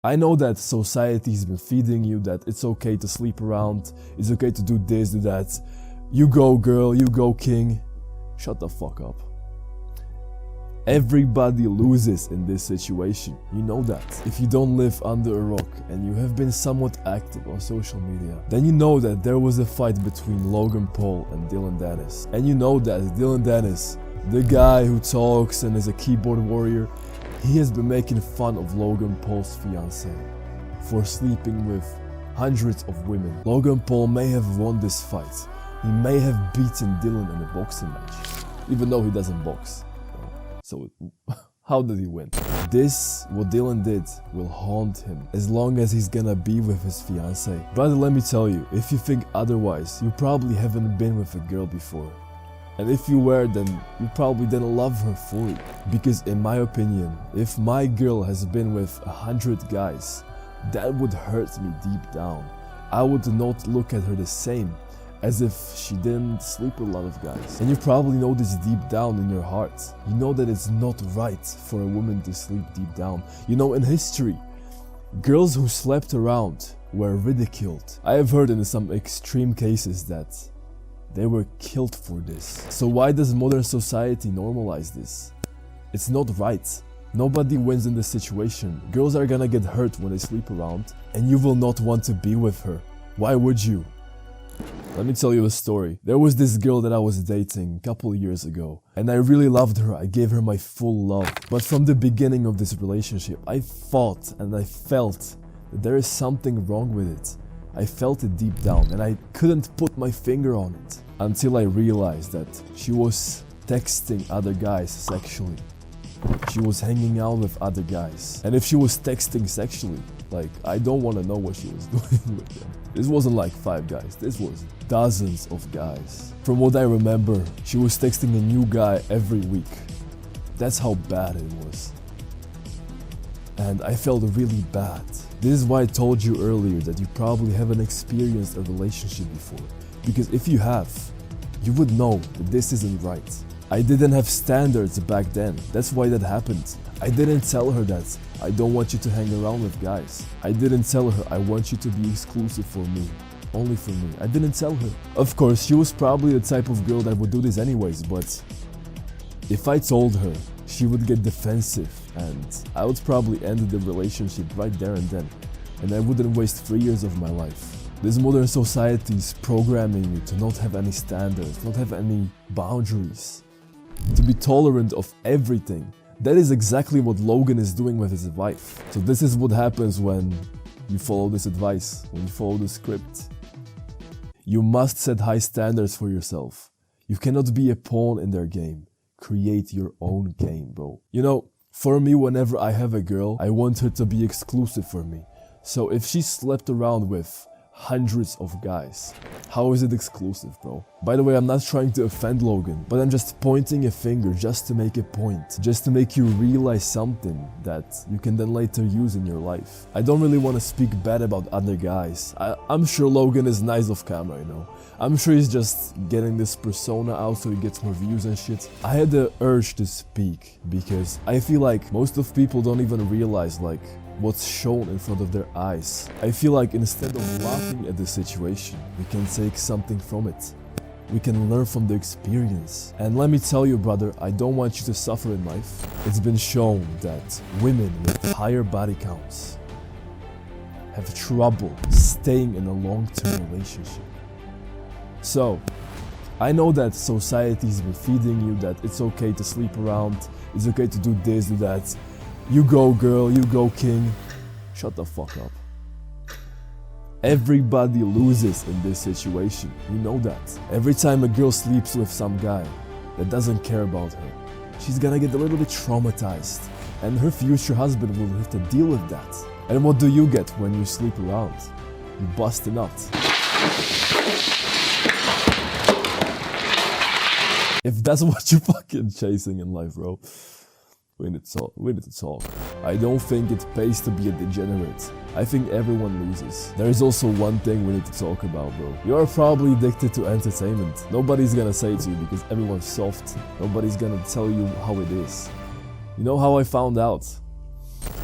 I know that society's been feeding you that it's okay to sleep around, it's okay to do this, do that. You go girl, you go king. Shut the fuck up. Everybody loses in this situation, you know that. If you don't live under a rock and you have been somewhat active on social media, then you know that there was a fight between Logan Paul and Dillon Danis. And you know that Dillon Danis, the guy who talks and is a keyboard warrior, he has been making fun of Logan Paul's fiancée for sleeping with hundreds of women. Logan Paul may have won this fight. He may have beaten Dillon in a boxing match, even though he doesn't box. So how did he win? This, what Dillon did, will haunt him as long as he's gonna be with his fiancée. Brother, let me tell you, if you think otherwise, you probably haven't been with a girl before. And if you were, then you probably didn't love her fully. Because in my opinion, if my girl has been with 100 guys, that would hurt me deep down. I would not look at her the same, as if she didn't sleep with a lot of guys. And you probably know this deep down in your heart. You know that it's not right for a woman to sleep deep down. You know, in history, girls who slept around were ridiculed. I have heard in some extreme cases that they were killed for this. So why does modern society normalize this? It's not right. Nobody wins in this situation. Girls are gonna get hurt when they sleep around, and you will not want to be with her. Why would you? Let me tell you a story. There was this girl that I was dating a couple years ago, and I really loved her. I gave her my full love. But from the beginning of this relationship, I thought and I felt that there is something wrong with it. I felt it deep down and I couldn't put my finger on it until I realized that she was texting other guys sexually. She was hanging out with other guys. And if she was texting sexually, like, I don't want to know what she was doing with them. This wasn't like 5 guys, this was dozens of guys. From what I remember, she was texting a new guy every week. That's how bad it was. And I felt really bad. This is why I told you earlier that you probably haven't experienced a relationship before. Because if you have, you would know that this isn't right. I didn't have standards back then, that's why that happened. I didn't tell her that I don't want you to hang around with guys. I didn't tell her I want you to be exclusive for me, only for me. I didn't tell her. Of course, she was probably the type of girl that would do this anyways, but if I told her, she would get defensive and I would probably end the relationship right there and then. And I wouldn't waste 3 years of my life. This modern society is programming you to not have any standards, not have any boundaries, to be tolerant of everything. That is exactly what Logan is doing with his wife. So this is what happens when you follow this advice, when you follow the script. You must set high standards for yourself. You cannot be a pawn in their game. Create your own game, bro. You know, for me, whenever I have a girl, I want her to be exclusive for me. So if she slept around with hundreds of guys, how is it exclusive, bro? By the way, I'm not trying to offend Logan, but I'm just pointing a finger just to make a point, just to make you realize something that you can then later use in your life. I don't really want to speak bad about other guys. I'm sure Logan is nice off camera, you know. I'm sure he's just getting this persona out so he gets more views and shit. I had the urge to speak because I feel like most of people don't even realize like what's shown in front of their eyes. I feel like instead of laughing at the situation, we can take something from it. We can learn from the experience. And let me tell you, brother, I don't want you to suffer in life. It's been shown that women with higher body counts have trouble staying in a long-term relationship. So, I know that society's been feeding you that it's okay to sleep around, it's okay to do this, do that. You go girl, you go king. Shut the fuck up. Everybody loses in this situation, you know that. Every time a girl sleeps with some guy that doesn't care about her, she's gonna get a little bit traumatized, and her future husband will have to deal with that. And what do you get when you sleep around? You bust a nut. If that's what you're fucking chasing in life, bro, we need to talk. I don't think it pays to be a degenerate. I think everyone loses. There is also one thing we need to talk about, bro. You are probably addicted to entertainment. Nobody's gonna say it to you because everyone's soft. Nobody's gonna tell you how it is. You know how I found out?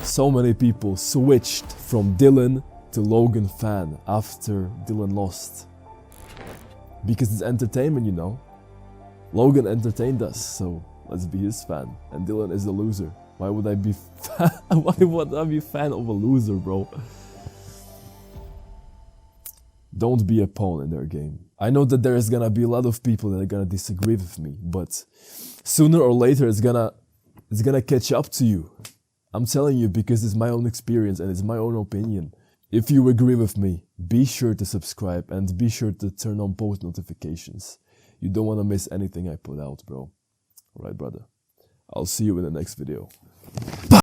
So many people switched from Dillon to Logan fan after Dillon lost. Because it's entertainment, you know. Logan entertained us, so let's be his fan. And Dillon is a loser. Why would I be fan of a loser, bro? Don't be a pawn in their game. I know that there is gonna be a lot of people that are gonna disagree with me, but sooner or later it's gonna catch up to you. I'm telling you, because it's my own experience and it's my own opinion. If you agree with me, be sure to subscribe and be sure to turn on post notifications. You don't want to miss anything I put out, bro. Alright, brother. I'll see you in the next video.